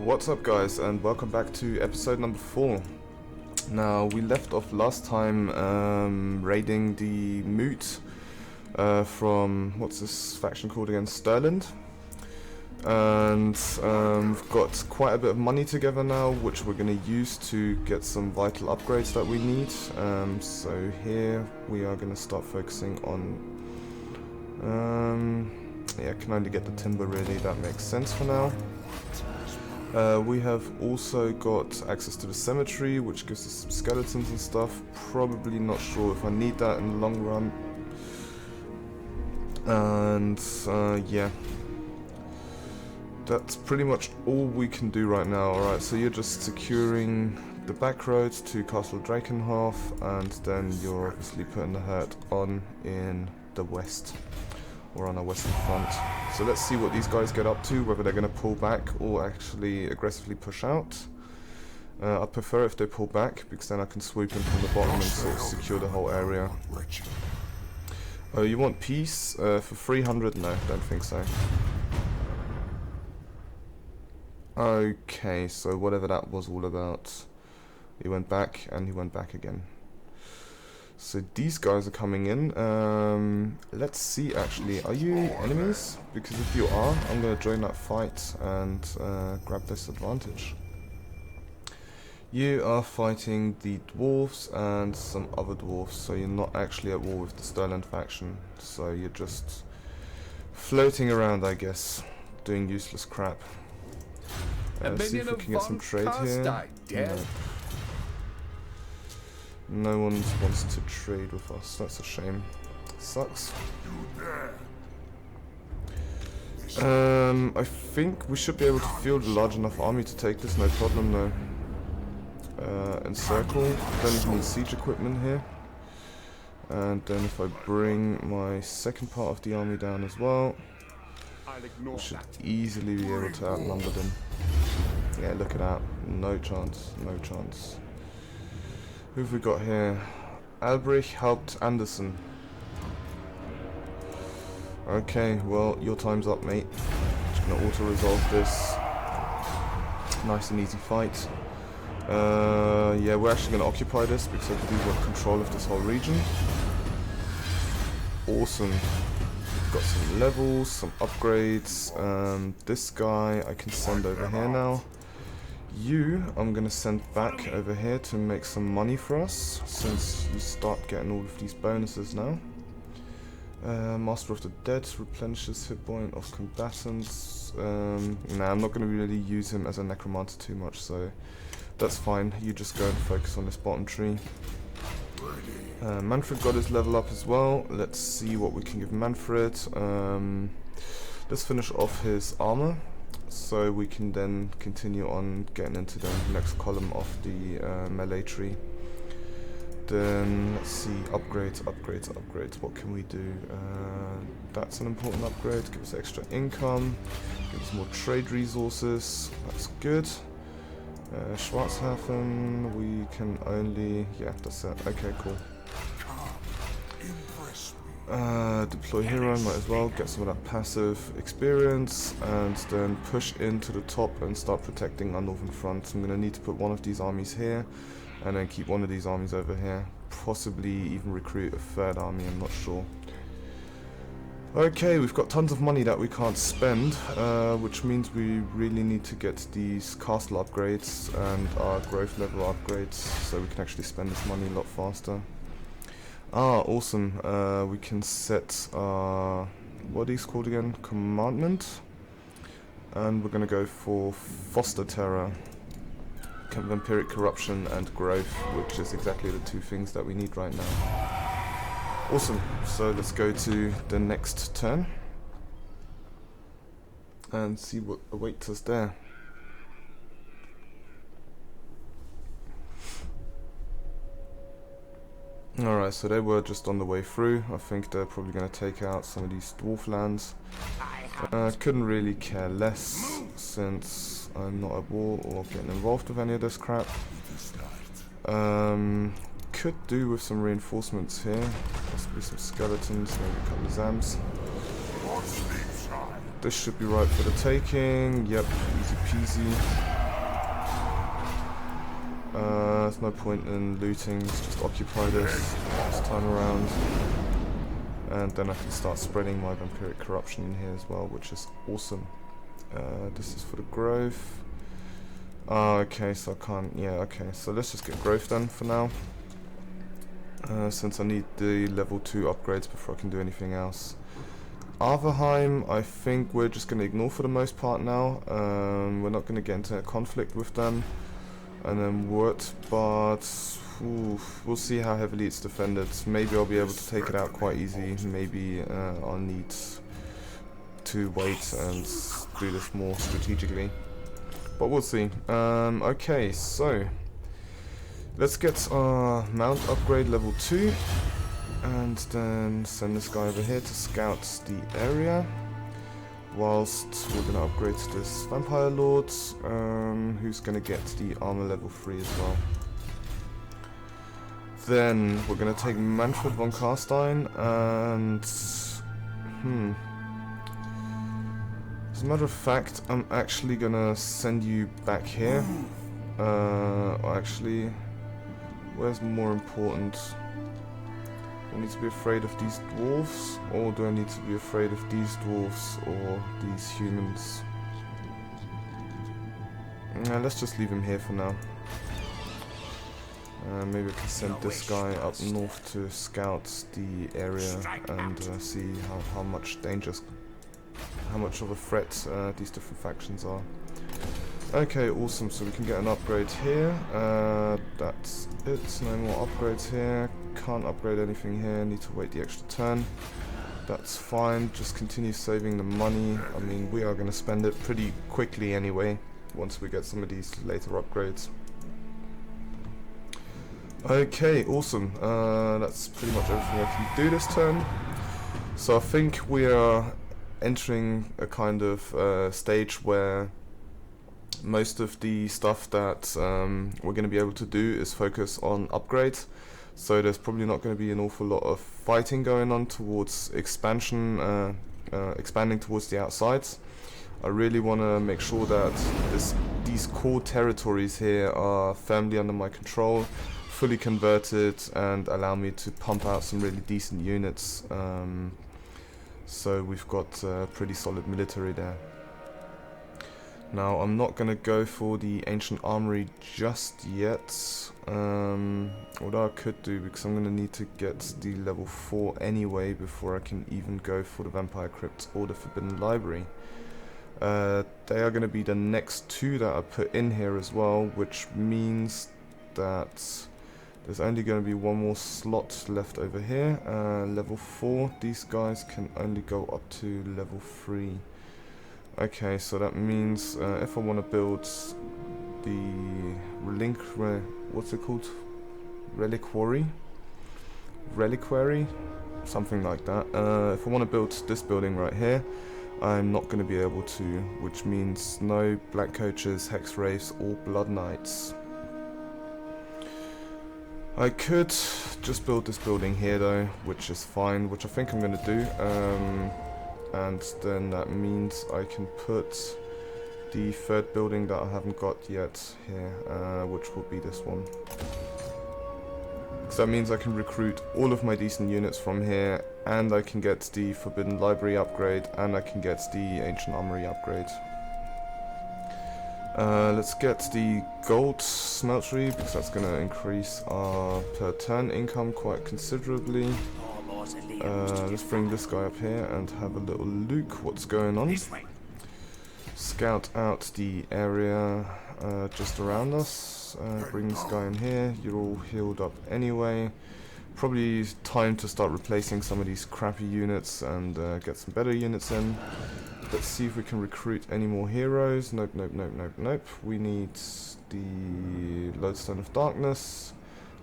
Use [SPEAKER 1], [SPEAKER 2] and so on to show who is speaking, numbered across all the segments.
[SPEAKER 1] What's up guys, and welcome back to episode number 4. Now, we left off last time raiding the Moot from, what's this faction called again, Sterland. And we've got quite a bit of money together now, which we're going to use to get some vital upgrades that we need. So here we are going to start focusing on, yeah, I can only get the timber really, that makes sense for now. We have also got access to the cemetery, which gives us some skeletons and stuff. Probably not sure if I need that in the long run. And yeah, that's pretty much all we can do right now. Alright, so you're just securing the back roads to Castle Drakenhof, and then you're obviously putting the hurt on in the west, or on our western front. So let's see what these guys get up to, whether they're going to pull back or actually aggressively push out. I prefer if they pull back, because then I can swoop in from the bottom and sort of secure the whole area. Oh, you want peace for 300? No, don't think so. Okay, so whatever that was all about. He went back and he went back again. So these guys are coming in. Let's see actually, are you enemies? Because if you are, I'm going to join that fight and grab this advantage. You are fighting the dwarves and some other dwarves, so you're not actually at war with the Sterland faction. So you're just floating around, I guess, doing useless crap. See if we can get some trade here. No one wants to trade with us, that's a shame. Sucks. I think we should be able to field a large enough army to take this, no problem though. Encircle, then we need siege equipment here. And then if I bring my second part of the army down as well, we should easily be able to outnumber them. Yeah, look at that, no chance, no chance. Who have we got here? Albrecht helped Anderson. Okay, well, your time's up, mate. Just gonna auto-resolve this. Nice and easy fight. Yeah, we're actually gonna occupy this because I believe we're in control of this whole region. Awesome. We've got some levels, some upgrades. This guy I can send over here now. You, I'm going to send back over here to make some money for us, since you start getting all of these bonuses now. Master of the Dead replenishes hit point of combatants. Nah, I'm not going to really use him as a necromancer too much, so that's fine. You just go and focus on this bottom tree. Manfred got his level up as well. Let's see what we can give Manfred. Let's finish off his armor, so we can then continue on getting into the next column of the melee tree. Then let's see, upgrades. What can we do? That's an important upgrade. Give us extra income, give us more trade resources. That's good. Schwarzhafen, we can only, yeah, that's it. Okay, cool. Deploy hero, might as well get some of that passive experience, and then push into the top and start protecting our northern front. I'm going to need to put one of these armies here, and then keep one of these armies over here. Possibly even recruit a third army, I'm not sure. Okay, we've got tons of money that we can't spend, which means we really need to get these castle upgrades and our growth level upgrades, so we can actually spend this money a lot faster. Ah, awesome. We can set our, what are these called again? Commandment. And we're going to go for Foster Terror, Vampiric Corruption and Growth, which is exactly the two things that we need right now. Awesome. So let's go to the next turn and see what awaits us there. Alright, so they were just on the way through. I think they're probably going to take out some of these dwarf lands. Couldn't really care less, since I'm not at war or getting involved with any of this crap. Could do with some reinforcements here. Possibly some skeletons, maybe a couple of zams. This should be right for the taking. Yep, easy peasy. There's no point in looting, let's just occupy this time around. And then I can start spreading my vampiric corruption in here as well, which is awesome. This is for the growth. Okay, so I can't, yeah, okay, so let's just get growth then for now. Since I need the level 2 upgrades before I can do anything else. Arverheim, I think we're just going to ignore for the most part now. We're not going to get into a conflict with them. And then Wurt, but we'll see how heavily it's defended. Maybe I'll be able to take it out quite easy. Maybe I'll need to wait and do this more strategically. But we'll see. Okay, so let's get our mount upgrade level 2. And then send this guy over here to scout the area. Whilst we're going to upgrade to this Vampire Lord, who's going to get the armor level 3 as well. Then we're going to take Manfred von Carstein and... As a matter of fact, I'm actually going to send you back here. Actually, where's more important? Do I need to be afraid of these dwarves, or do I need to be afraid of these dwarves or these humans? Let's just leave him here for now. Maybe I can send this guy up north to scout the area and see how much of a threat these different factions are. Okay, awesome, so we can get an upgrade here. That's it, no more upgrades here. Can't upgrade anything here, need to wait the extra turn. That's fine, just continue saving the money. I mean, we are going to spend it pretty quickly anyway, once we get some of these later upgrades. Okay, awesome. That's pretty much everything I can do this turn. So I think we are entering a kind of stage where most of the stuff that we're going to be able to do is focus on upgrades. So there's probably not going to be an awful lot of fighting going on towards expansion, expanding towards the outsides. I really want to make sure that these core territories here are firmly under my control, fully converted, and allow me to pump out some really decent units. So we've got a pretty solid military there. Now, I'm not going to go for the Ancient Armory just yet, although I could do, because I'm going to need to get the level 4 anyway before I can even go for the Vampire Crypt or the Forbidden Library. They are going to be the next 2 that I put in here as well, which means that there's only going to be 1 more slot left over here. Level 4, these guys can only go up to level 3. Okay, so that means if I want to build the what's it called? Reliquary? Something like that. If I want to build this building right here, I'm not going to be able to, which means no Black Coaches, Hex Wraiths, or Blood Knights. I could just build this building here though, which is fine, which I think I'm going to do. And then that means I can put the 3rd building that I haven't got yet here, which will be this one. So that means I can recruit all of my decent units from here, and I can get the Forbidden Library upgrade, and I can get the Ancient Armory upgrade. Let's get the Gold Smeltery, because that's going to increase our per turn income quite considerably. Let's bring this guy up here and have a little look what's going on. Scout out the area just around us. Bring this guy in here. You're all healed up anyway. Probably time to start replacing some of these crappy units and get some better units in. Let's see if we can recruit any more heroes. Nope, nope, nope, nope, nope. We need the Lodestone of Darkness,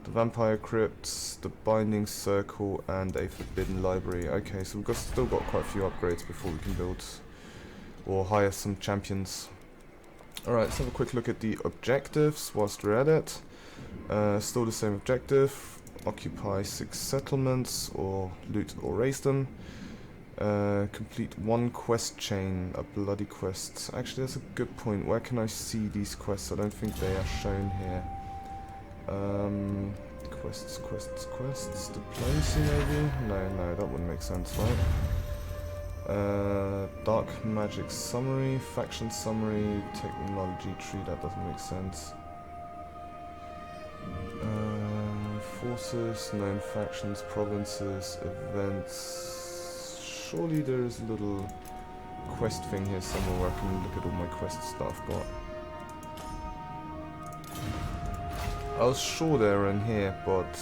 [SPEAKER 1] the Vampire Crypts, the Binding Circle, and a Forbidden Library. Okay, so we've still got quite a few upgrades before we can build or hire some champions. Alright, let's have a quick look at the objectives whilst we're at it. Still the same objective. Occupy 6 settlements, or loot or raise them. Complete one quest chain, a bloody quest. Actually, that's a good point. Where can I see these quests? I don't think they are shown here. Quests. Diplomacy, maybe? No, that wouldn't make sense, right? Dark magic summary, faction summary, technology tree, that doesn't make sense. Forces, known factions, provinces, events. Surely there is a little quest thing here somewhere where I can look at all my quest stuff, but I was sure they were in here, but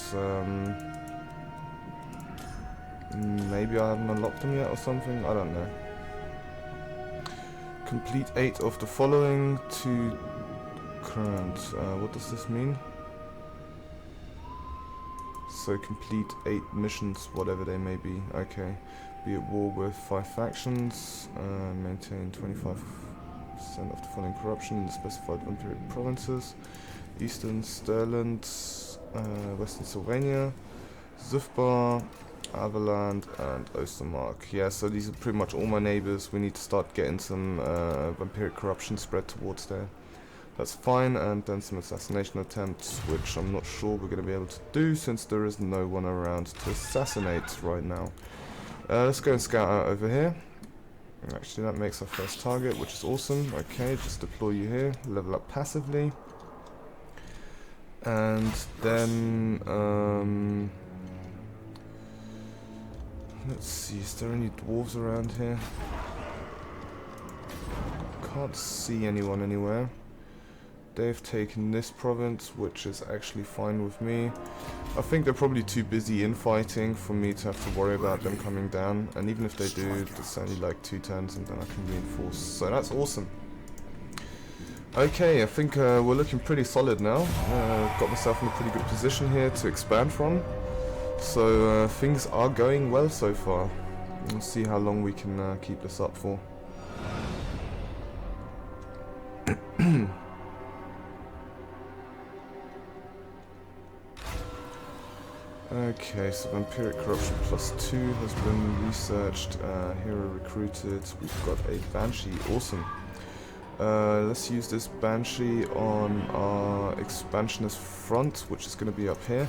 [SPEAKER 1] maybe I haven't unlocked them yet or something, I don't know. Complete 8 of the following to current. What does this mean? So complete 8 missions, whatever they may be. Okay. Be at war with 5 factions. Maintain 25% of the following corruption in the specified vampiric provinces. Eastern Sterland, Western Sylvania, Zufbar, Avaland, and Ostermark. Yeah, so these are pretty much all my neighbors. We need to start getting some vampiric corruption spread towards there. That's fine, and then some assassination attempts, which I'm not sure we're going to be able to do since there is no one around to assassinate right now. Let's go and scout out over here. Actually, that makes our first target, which is awesome. Okay, just deploy you here, level up passively. And then, let's see, is there any dwarves around here? Can't see anyone anywhere. They've taken this province, which is actually fine with me. I think they're probably too busy infighting for me to have to worry about them coming down. And even if they do, it's only like 2 turns and then I can reinforce. So that's awesome. Okay, I think we're looking pretty solid now. Got myself in a pretty good position here to expand from. So things are going well so far. We'll see how long we can keep this up for. Okay, so Vampiric Corruption +2 has been researched, hero recruited, we've got a Banshee, awesome. Let's use this Banshee on our expansionist front, which is going to be up here.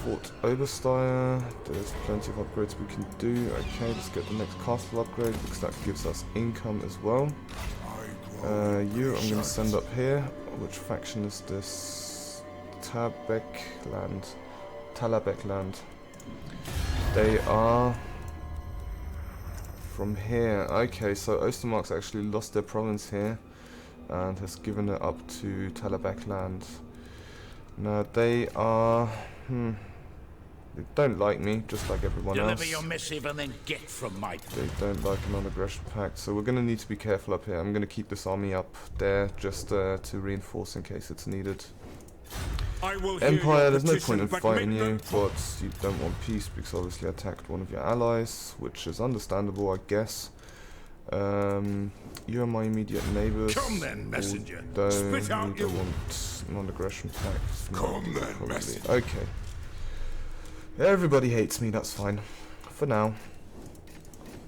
[SPEAKER 1] Fort Obersteyr, there's plenty of upgrades we can do. Okay, let's get the next castle upgrade, because that gives us income as well. I'm going to send up here. Which faction is this? Talabekland. They are from here. Okay, so Ostermark's actually lost their province here and has given it up to Talabekland. Now they are they don't like me, just like everyone else.
[SPEAKER 2] Deliver your missive and then get from my...
[SPEAKER 1] They don't like a non-aggression pact, so we're going to need to be careful up here. I'm going to keep this army up there just to reinforce in case it's needed. Empire, there's no point in fighting you, but you don't want peace because obviously I attacked one of your allies, which is understandable, I guess. You are my immediate neighbors.
[SPEAKER 2] Come then, messenger.
[SPEAKER 1] Spit out you don't want non-aggression pact.
[SPEAKER 2] Come then, messenger.
[SPEAKER 1] Okay. Everybody hates me, that's fine. For now.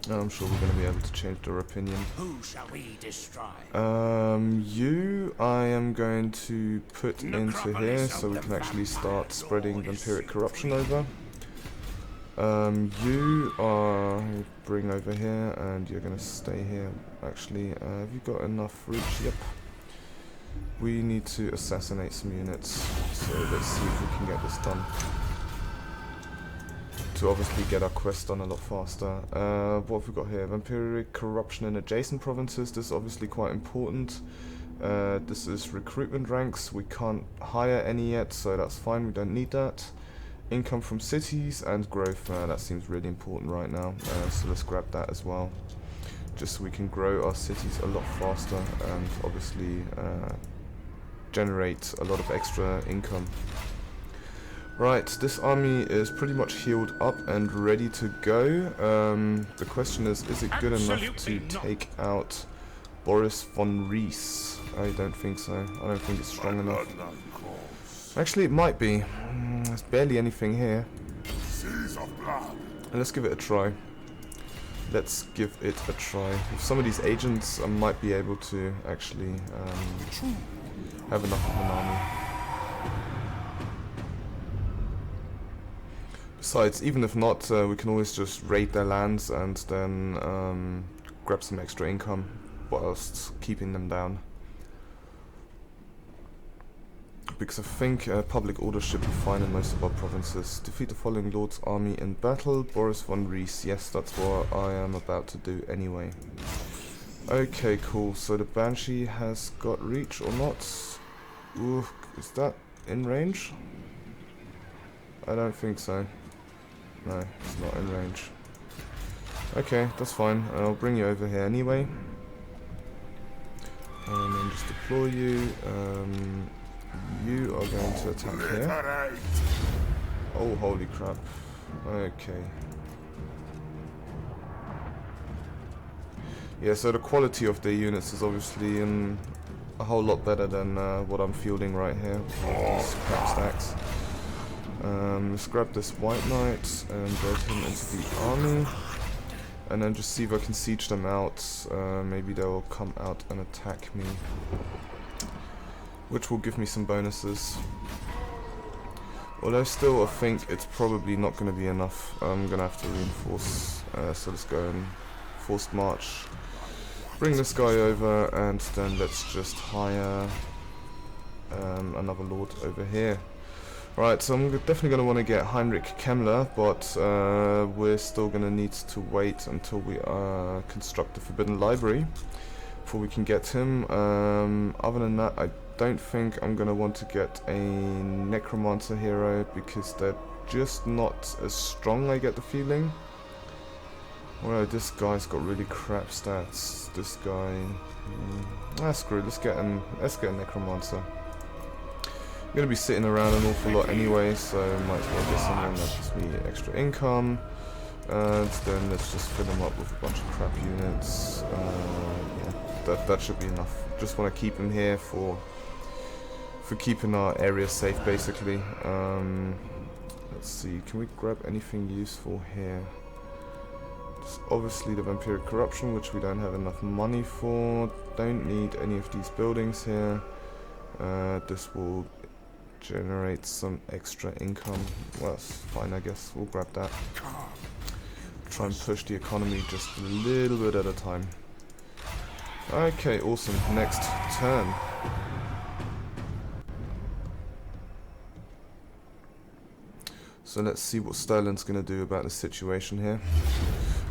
[SPEAKER 1] I'm sure we're going to be able to change their opinion.
[SPEAKER 2] Who shall we destroy?
[SPEAKER 1] I am going to put into here so we can actually start spreading vampiric corruption over. You are bring over here and you're going to stay here. Actually, have you got enough reach? Yep. We need to assassinate some units, so let's see if we can get this done. To obviously get our quest done a lot faster. What have we got here? Vampiric corruption in adjacent provinces. This is obviously quite important. This is recruitment ranks. We can't hire any yet, so that's fine. We don't need that. Income from cities and growth. That seems really important right now. So let's grab that as well. Just so we can grow our cities a lot faster and obviously generate a lot of extra income. Right, this army is pretty much healed up and ready to go. The question is it good enough to take out Boris von Rees? I don't think so. I don't think it's strong enough. Actually, it might be. There's barely anything here. Let's give it a try. let's give it a try. With some of these agents, I might be able to actually have enough of an army. Besides, even if not, we can always just raid their lands and then grab some extra income whilst keeping them down. Because I think public order should be fine in most of our provinces. Defeat the following lord's army in battle. Boris von Rees. Yes, that's what I am about to do anyway. Okay, cool. So the Banshee has got reach or not? Ooh, is that in range? I don't think so. No, it's not in range. Okay, that's fine. I'll bring you over here anyway. And then just deploy you. You are going to attack here. Oh, holy crap. Okay. Yeah, so the quality of the units is obviously a whole lot better than what I'm fielding right here. These crap stacks. Let's grab this White Knight and get him into the army. And then just see if I can siege them out. Maybe they will come out and attack me, which will give me some bonuses. Although still I think it's probably not going to be enough. I'm going to have to reinforce. So let's go and forced march. Bring this guy over and then let's just hire another lord over here. Right, so I'm definitely going to want to get Heinrich Kemmler, but we're still going to need to wait until we construct the Forbidden Library before we can get him. Other than that, I don't think I'm going to want to get a Necromancer hero because they're just not as strong, I get the feeling. Well, this guy's got really crap stats. This guy... screw it, let's get a Necromancer. I'm going to be sitting around an awful lot anyway, so might as well get someone that gives me extra income. And then let's just fill them up with a bunch of crap units. Yeah, that should be enough. Just want to keep him here for keeping our area safe, basically. Let's see, can we grab anything useful here? There's obviously the Vampiric Corruption, which we don't have enough money for. Don't need any of these buildings here. This will generate some extra income. Well, that's fine, I guess. We'll grab that. Try and push the economy just a little bit at a time. Okay, awesome. Next turn. So let's see what Sterling's going to do about the situation here.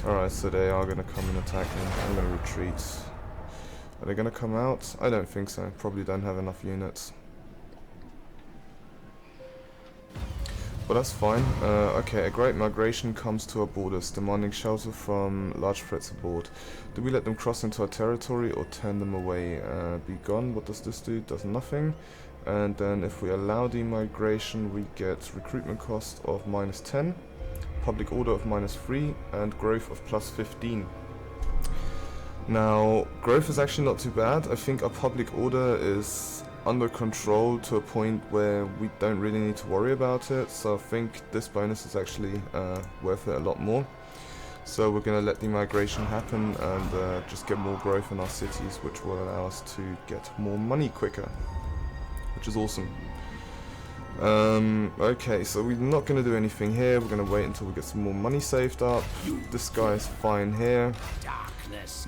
[SPEAKER 1] Alright, so they are going to come and attack me. I'm going to retreat. Are they going to come out? I don't think so. Probably don't have enough units. But that's fine. Okay, a great migration comes to our borders, demanding shelter from large threats aboard. Do we let them cross into our territory or turn them away? Be gone. What does this do? Does nothing. And then if we allow the migration, we get recruitment cost of -10, public order of -3, and growth of +15. Now, growth is actually not too bad. I think our public order is under control to a point where we don't really need to worry about it, so I think this bonus is actually worth it a lot more. So we're going to let the migration happen and just get more growth in our cities, which will allow us to get more money quicker, which is awesome. Okay, so we're not going to do anything here. We're going to wait until we get some more money saved up. This guy is fine here.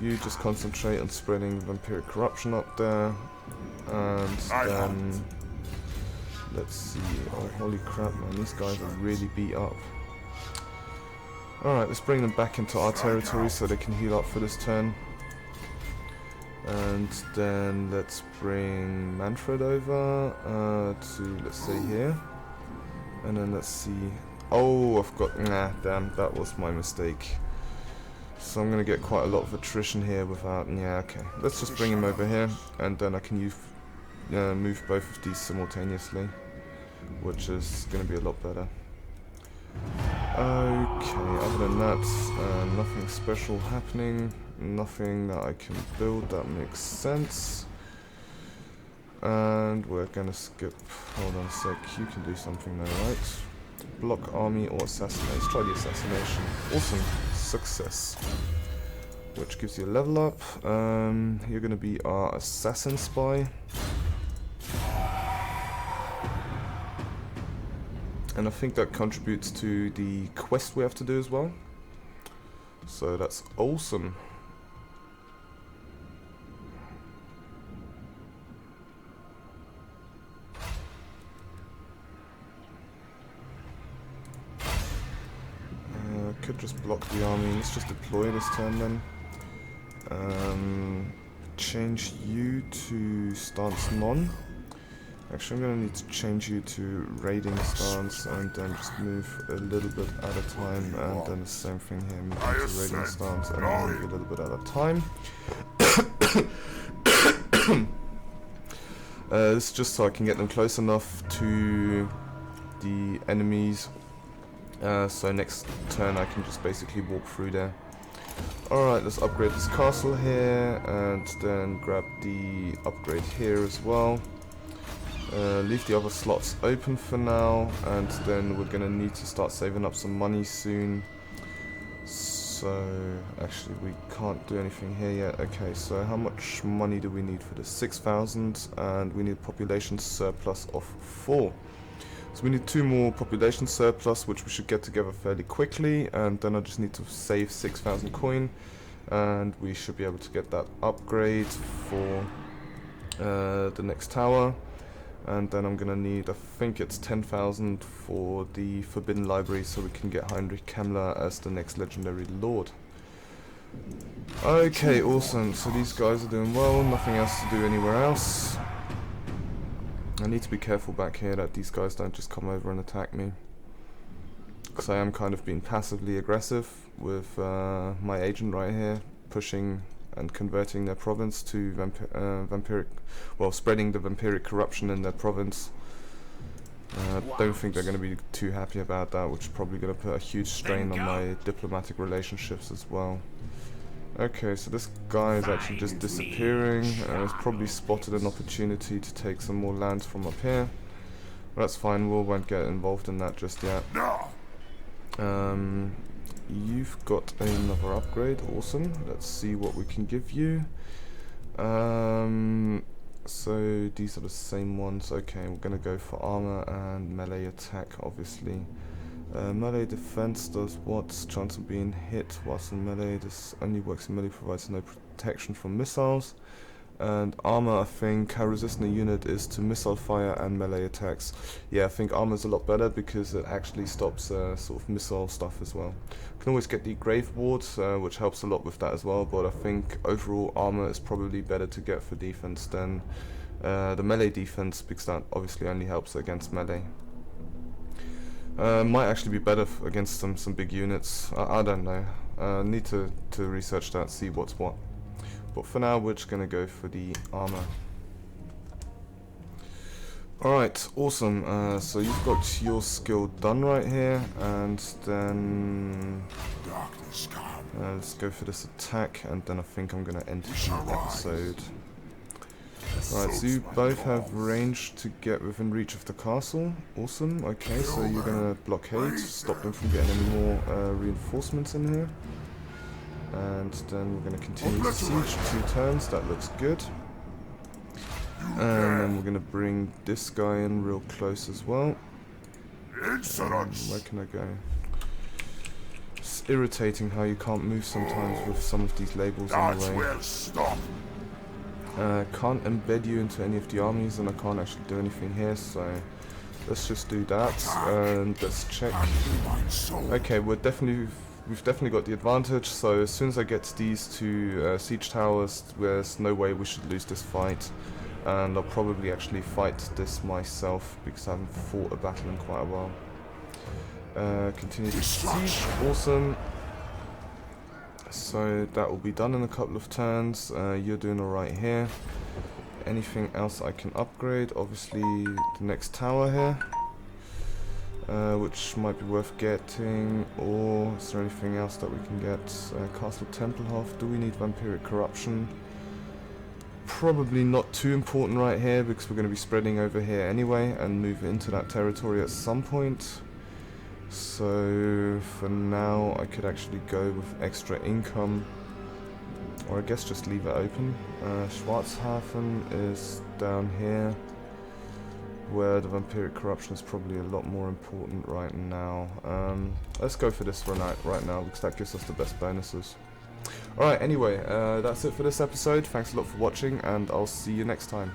[SPEAKER 1] You just concentrate on spreading Vampiric Corruption up there. And then let's see. Oh, holy crap, man, these guys are really beat up. Alright, let's bring them back into our territory so they can heal up for this turn. And then let's bring Manfred over to, let's say, here. And then let's see. Oh, I've got... Nah, damn, that was my mistake. So I'm going to get quite a lot of attrition here without... Yeah, okay. Let's just bring him over here. And then I can move both of these simultaneously, which is going to be a lot better. Okay, other than that, nothing special happening. Nothing that I can build that makes sense. And we're gonna skip. Hold on a sec. You can do something though, right? Block army or assassinate. Let's try the assassination. Awesome. Success. which gives you a level up. You're going to be our assassin spy. And I think that contributes to the quest we have to do as well. So that's awesome. Could just block the army. Let's just deploy this turn then. Change you to stance non. Actually, I'm going to need to change you to raiding stance and then just move a little bit at a time, and then the same thing here, move you to raiding stance and then move a little bit at a time. This is just so I can get them close enough to the enemies, so next turn I can just basically walk through there. Alright, let's upgrade this castle here and then grab the upgrade here as well. Leave the other slots open for now, and then we're gonna need to start saving up some money soon. So actually we can't do anything here yet. Okay, so how much money do we need for this? 6,000, and we need population surplus of 4. So we need 2 more population surplus, which we should get together fairly quickly, and then I just need to save 6,000 coin, and we should be able to get that upgrade for the next tower. And then I'm gonna need, I think it's 10,000 for the Forbidden Library, so we can get Heinrich Kemmler as the next legendary lord. Okay, awesome. So these guys are doing well, nothing else to do anywhere else. I need to be careful back here that these guys don't just come over and attack me, because I am kind of being passively aggressive with my agent right here, pushing and converting their province to vampiric, well, spreading the vampiric corruption in their province. Don't think they're going to be too happy about that, which is probably going to put a huge strain on my diplomatic relationships as well. Okay, so this guy is actually just disappearing, and has probably spotted an opportunity to take some more lands from up here. But that's fine, we won't get involved in that just yet. You've got another upgrade, awesome. Let's see what we can give you. So these are the same ones. Okay, we're gonna go for armor and melee attack, obviously. Melee defense does what? Chance of being hit whilst in melee. This only works in melee, provides no protection from missiles. And armor, I think, how resistant a unit is to missile fire and melee attacks. Yeah, I think armor is a lot better because it actually stops sort of missile stuff as well. You can always get the Grave Ward, which helps a lot with that as well, but I think overall armor is probably better to get for defense than the melee defense, because that obviously only helps against melee. Might actually be better against some big units. I don't know. Need to research that, see what's what. But for now, we're just going to go for the armor. Alright, awesome. So you've got your skill done right here, and then let's go for this attack, and then I think I'm going to end the episode. Right, so you both have range to get within reach of the castle. Awesome. Okay, so you're going to blockade, stop them from getting any more reinforcements in here. And then we're going to continue to siege 2 turns, that looks good. And then we're going to bring this guy in real close as well. Where can I go? It's irritating how you can't move sometimes with some of these labels in the way. Can't embed you into any of the armies, and I can't actually do anything here, so let's just do that and let's check. Okay, we've definitely got the advantage, so as soon as I get these 2 siege towers, there's no way we should lose this fight, and I'll probably actually fight this myself because I haven't fought a battle in quite a while. Continue to siege, awesome. So that will be done in a couple of turns. You're doing alright here. Anything else I can upgrade? Obviously the next tower here. Which might be worth getting, or is there anything else that we can get? Castle Tempelhof, do we need Vampiric Corruption? Probably not too important right here, because we're going to be spreading over here anyway, and move into that territory at some point. So, for now, I could actually go with extra income, Or I guess just leave it open. Schwarzhafen is down here, where the vampiric corruption is probably a lot more important right now. Let's go for this right now, because that gives us the best bonuses. Alright, anyway, that's it for this episode. Thanks a lot for watching, and I'll see you next time.